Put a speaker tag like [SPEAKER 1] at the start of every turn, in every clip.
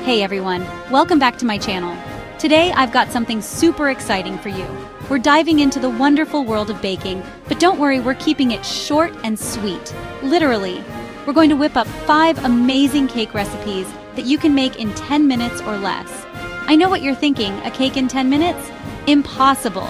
[SPEAKER 1] Hey everyone, welcome back to my channel. Today I've got something super exciting for you. We're diving into the wonderful world of baking, but don't worry, we're keeping it short and sweet. Literally. We're going to whip up 5 amazing cake recipes that you can make in 10 minutes or less. I know what you're thinking, a cake in 10 minutes? Impossible.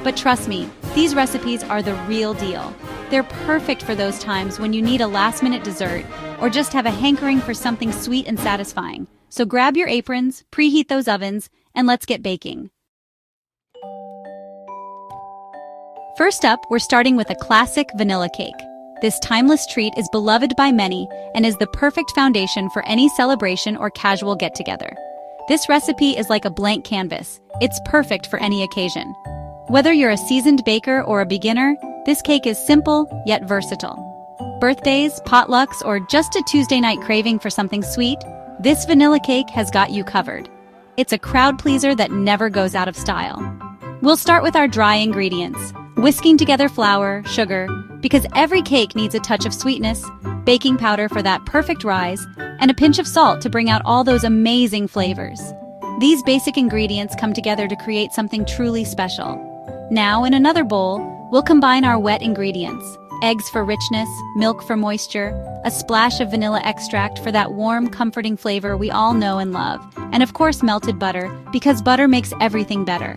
[SPEAKER 1] But trust me, these recipes are the real deal. They're perfect for those times when you need a last-minute dessert or just have a hankering for something sweet and satisfying. So grab your aprons, preheat those ovens, and let's get baking. First up, we're starting with a classic vanilla cake. This timeless treat is beloved by many and is the perfect foundation for any celebration or casual get-together. This recipe is like a blank canvas. It's perfect for any occasion. Whether you're a seasoned baker or a beginner, this cake is simple yet versatile. Birthdays, potlucks, or just a Tuesday night craving for something sweet, this vanilla cake has got you covered. It's a crowd pleaser that never goes out of style. We'll start with our dry ingredients, whisking together flour, sugar, because every cake needs a touch of sweetness, baking powder for that perfect rise, and a pinch of salt to bring out all those amazing flavors. These basic ingredients come together to create something truly special. Now, in another bowl, we'll combine our wet ingredients. Eggs for richness, milk for moisture, a splash of vanilla extract for that warm, comforting flavor we all know and love, and of course melted butter, because butter makes everything better.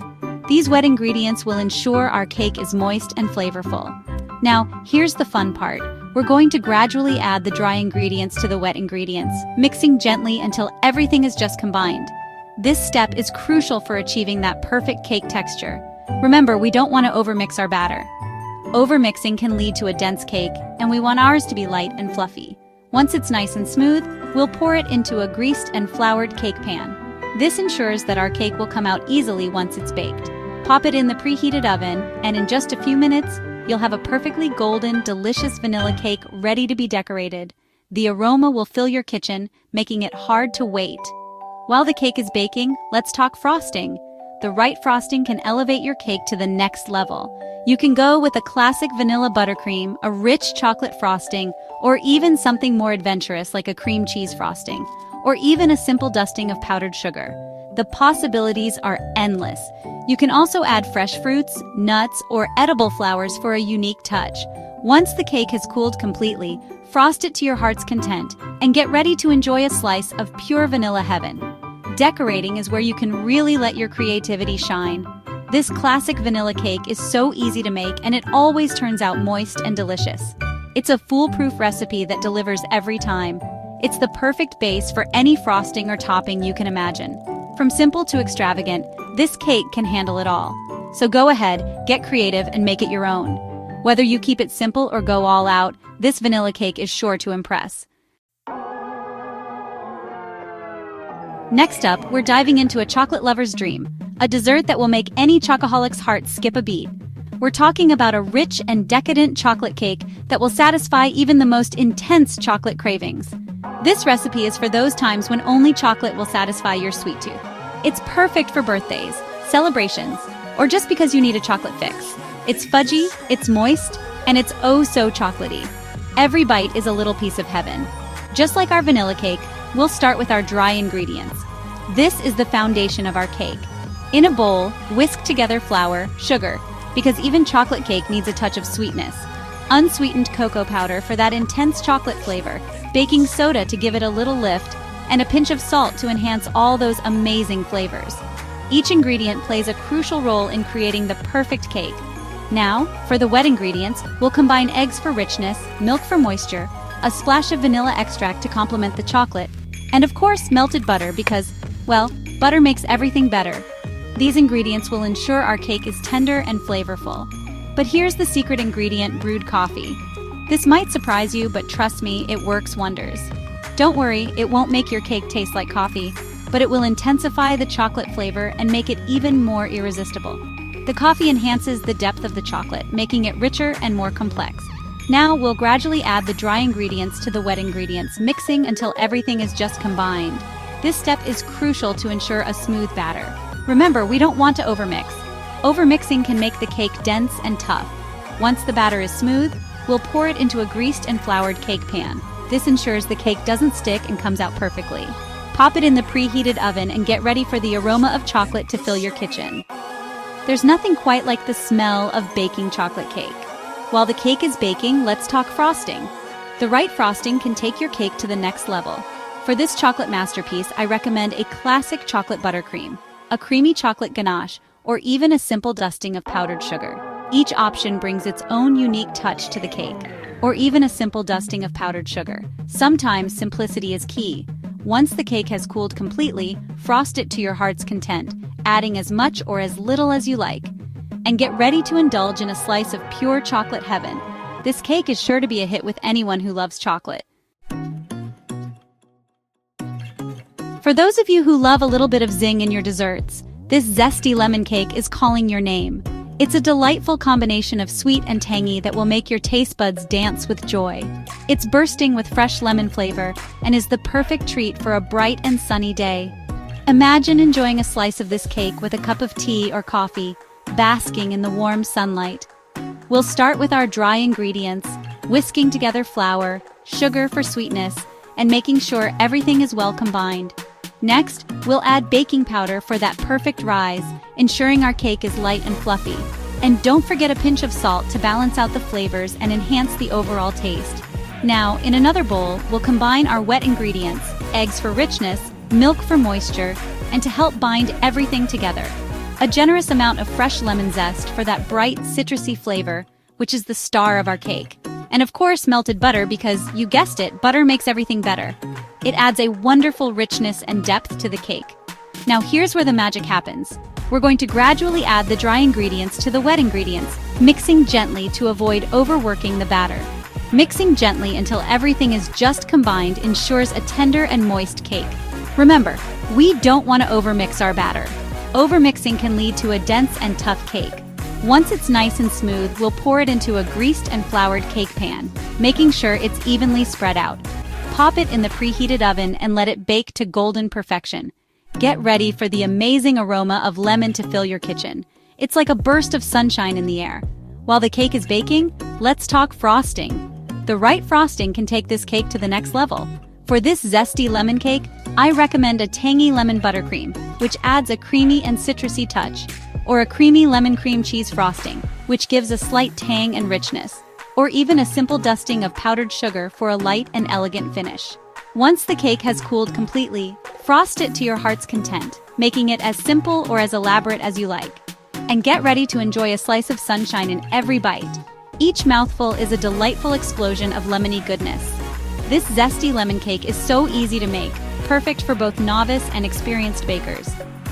[SPEAKER 1] These wet ingredients will ensure our cake is moist and flavorful. Now, here's the fun part. We're going to gradually add the dry ingredients to the wet ingredients, mixing gently until everything is just combined. This step is crucial for achieving that perfect cake texture. Remember, we don't want to overmix our batter. Overmixing can lead to a dense cake, and we want ours to be light and fluffy. Once it's nice and smooth, we'll pour it into a greased and floured cake pan. This ensures that our cake will come out easily once it's baked. Pop it in the preheated oven, and in just a few minutes, you'll have a perfectly golden, delicious vanilla cake ready to be decorated. The aroma will fill your kitchen, making it hard to wait. While the cake is baking, let's talk frosting. The right frosting can elevate your cake to the next level. You can go with a classic vanilla buttercream, a rich chocolate frosting, or even something more adventurous like a cream cheese frosting, or even a simple dusting of powdered sugar. The possibilities are endless. You can also add fresh fruits, nuts, or edible flowers for a unique touch. Once the cake has cooled completely, frost it to your heart's content and get ready to enjoy a slice of pure vanilla heaven. Decorating is where you can really let your creativity shine. This classic vanilla cake is so easy to make, and it always turns out moist and delicious. It's a foolproof recipe that delivers every time. It's the perfect base for any frosting or topping you can imagine. From simple to extravagant, this cake can handle it all. So go ahead, get creative, and make it your own. Whether you keep it simple or go all out, this vanilla cake is sure to impress. Next up, we're diving into a chocolate lover's dream, a dessert that will make any chocoholic's heart skip a beat. We're talking about a rich and decadent chocolate cake that will satisfy even the most intense chocolate cravings. This recipe is for those times when only chocolate will satisfy your sweet tooth. It's perfect for birthdays, celebrations, or just because you need a chocolate fix. It's fudgy, it's moist, and it's oh so chocolatey. Every bite is a little piece of heaven. Just like our vanilla cake, we'll start with our dry ingredients. This is the foundation of our cake. In a bowl, whisk together flour, sugar, because even chocolate cake needs a touch of sweetness, unsweetened cocoa powder for that intense chocolate flavor, baking soda to give it a little lift, and a pinch of salt to enhance all those amazing flavors. Each ingredient plays a crucial role in creating the perfect cake. Now, for the wet ingredients, we'll combine eggs for richness, milk for moisture, a splash of vanilla extract to complement the chocolate, and of course melted butter because, well, butter makes everything better. These ingredients will ensure our cake is tender and flavorful. But here's the secret ingredient, brewed coffee. This might surprise you, but trust me, it works wonders. Don't worry, it won't make your cake taste like coffee, but it will intensify the chocolate flavor and make it even more irresistible. The coffee enhances the depth of the chocolate, making it richer and more complex. Now we'll gradually add the dry ingredients to the wet ingredients, mixing until everything is just combined. This step is crucial to ensure a smooth batter. Remember, we don't want to overmix. Overmixing can make the cake dense and tough. Once the batter is smooth, we'll pour it into a greased and floured cake pan. This ensures the cake doesn't stick and comes out perfectly. Pop it in the preheated oven and get ready for the aroma of chocolate to fill your kitchen. There's nothing quite like the smell of baking chocolate cake. While the cake is baking, let's talk frosting. The right frosting can take your cake to the next level. For this chocolate masterpiece, I recommend a classic chocolate buttercream, a creamy chocolate ganache, or even a simple dusting of powdered sugar. Each option brings its own unique touch to the cake, or even a simple dusting of powdered sugar. Sometimes simplicity is key. Once the cake has cooled completely, frost it to your heart's content, adding as much or as little as you like. And get ready to indulge in a slice of pure chocolate heaven. This cake is sure to be a hit with anyone who loves chocolate. For those of you who love a little bit of zing in your desserts, this zesty lemon cake is calling your name. It's a delightful combination of sweet and tangy that will make your taste buds dance with joy. It's bursting with fresh lemon flavor and is the perfect treat for a bright and sunny day. Imagine enjoying a slice of this cake with a cup of tea or coffee, basking in the warm sunlight. We'll start with our dry ingredients, whisking together flour, sugar for sweetness, and making sure everything is well combined. Next, we'll add baking powder for that perfect rise, ensuring our cake is light and fluffy. And don't forget a pinch of salt to balance out the flavors and enhance the overall taste. Now, in another bowl, we'll combine our wet ingredients, eggs for richness, milk for moisture, and to help bind everything together. A generous amount of fresh lemon zest for that bright, citrusy flavor, which is the star of our cake. And of course, melted butter because, you guessed it, butter makes everything better. It adds a wonderful richness and depth to the cake. Now here's where the magic happens. We're going to gradually add the dry ingredients to the wet ingredients, mixing gently to avoid overworking the batter. Mixing gently until everything is just combined ensures a tender and moist cake. Remember, we don't want to overmix our batter. Overmixing can lead to a dense and tough cake. Once it's nice and smooth, we'll pour it into a greased and floured cake pan, making sure it's evenly spread out. Pop it in the preheated oven and let it bake to golden perfection. Get ready for the amazing aroma of lemon to fill your kitchen. It's like a burst of sunshine in the air. While the cake is baking, let's talk frosting. The right frosting can take this cake to the next level. For this zesty lemon cake, I recommend a tangy lemon buttercream, which adds a creamy and citrusy touch, or a creamy lemon cream cheese frosting, which gives a slight tang and richness, or even a simple dusting of powdered sugar for a light and elegant finish. Once the cake has cooled completely, frost it to your heart's content, making it as simple or as elaborate as you like. And get ready to enjoy a slice of sunshine in every bite. Each mouthful is a delightful explosion of lemony goodness. This zesty lemon cake is so easy to make, perfect for both novice and experienced bakers.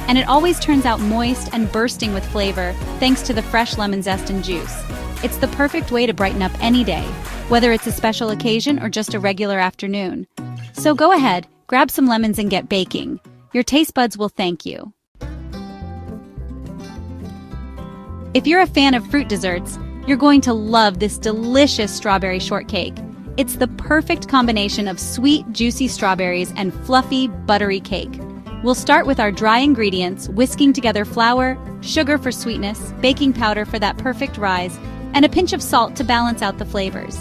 [SPEAKER 1] And it always turns out moist and bursting with flavor thanks to the fresh lemon zest and juice. It's the perfect way to brighten up any day, whether it's a special occasion or just a regular afternoon. So go ahead, grab some lemons and get baking. Your taste buds will thank you. If you're a fan of fruit desserts, you're going to love this delicious strawberry shortcake. It's the perfect combination of sweet, juicy strawberries and fluffy, buttery cake. We'll start with our dry ingredients, whisking together flour, sugar for sweetness, baking powder for that perfect rise, and a pinch of salt to balance out the flavors.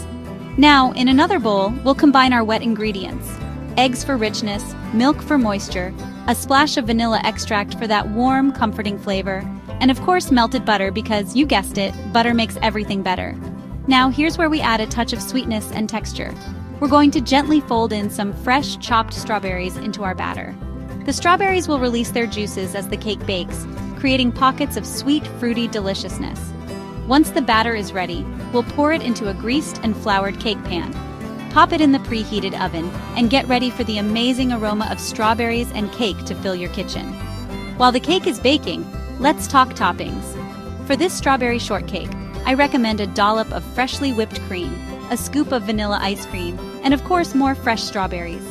[SPEAKER 1] Now, in another bowl, we'll combine our wet ingredients. Eggs for richness, milk for moisture, a splash of vanilla extract for that warm, comforting flavor, and of course melted butter because, you guessed it, butter makes everything better. Now here's where we add a touch of sweetness and texture. We're going to gently fold in some fresh chopped strawberries into our batter. The strawberries will release their juices as the cake bakes, creating pockets of sweet, fruity deliciousness. Once the batter is ready, we'll pour it into a greased and floured cake pan. Pop it in the preheated oven and get ready for the amazing aroma of strawberries and cake to fill your kitchen. While the cake is baking, let's talk toppings. For this strawberry shortcake, I recommend a dollop of freshly whipped cream, a scoop of vanilla ice cream, and of course more fresh strawberries.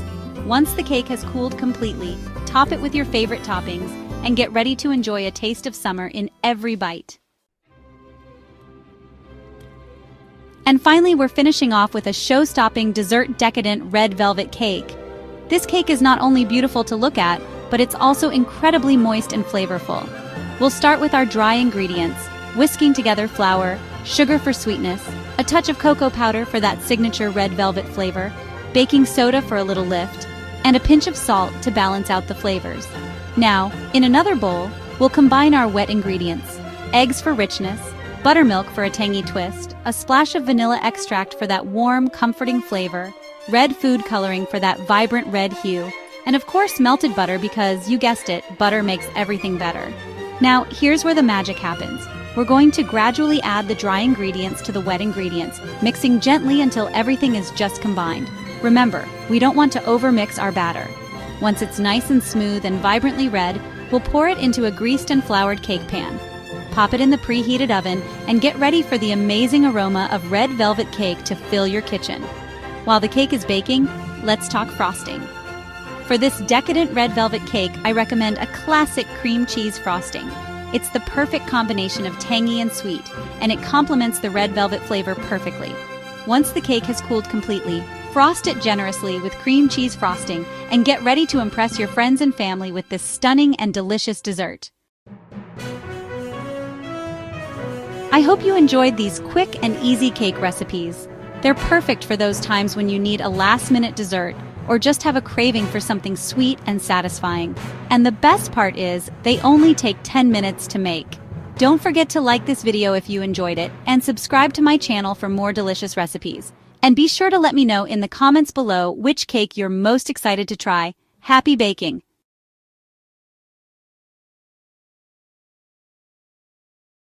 [SPEAKER 1] Once the cake has cooled completely, top it with your favorite toppings and get ready to enjoy a taste of summer in every bite. And finally, we're finishing off with a show-stopping dessert decadent red velvet cake. This cake is not only beautiful to look at, but it's also incredibly moist and flavorful. We'll start with our dry ingredients, whisking together flour, sugar for sweetness, a touch of cocoa powder for that signature red velvet flavor, baking soda for a little lift, and a pinch of salt to balance out the flavors. Now, in another bowl, we'll combine our wet ingredients: eggs for richness, buttermilk for a tangy twist, a splash of vanilla extract for that warm, comforting flavor, red food coloring for that vibrant red hue, and of course melted butter because, you guessed it, butter makes everything better. Now, here's where the magic happens. We're going to gradually add the dry ingredients to the wet ingredients, mixing gently until everything is just combined. Remember, we don't want to overmix our batter. Once it's nice and smooth and vibrantly red, we'll pour it into a greased and floured cake pan. Pop it in the preheated oven and get ready for the amazing aroma of red velvet cake to fill your kitchen. While the cake is baking, let's talk frosting. For this decadent red velvet cake, I recommend a classic cream cheese frosting. It's the perfect combination of tangy and sweet, and it complements the red velvet flavor perfectly. Once the cake has cooled completely, frost it generously with cream cheese frosting and get ready to impress your friends and family with this stunning and delicious dessert. I hope you enjoyed these quick and easy cake recipes. They're perfect for those times when you need a last-minute dessert or just have a craving for something sweet and satisfying. And the best part is, they only take 10 minutes to make. Don't forget to like this video if you enjoyed it, and subscribe to my channel for more delicious recipes. And be sure to let me know in the comments below which cake you're most excited to try. Happy baking!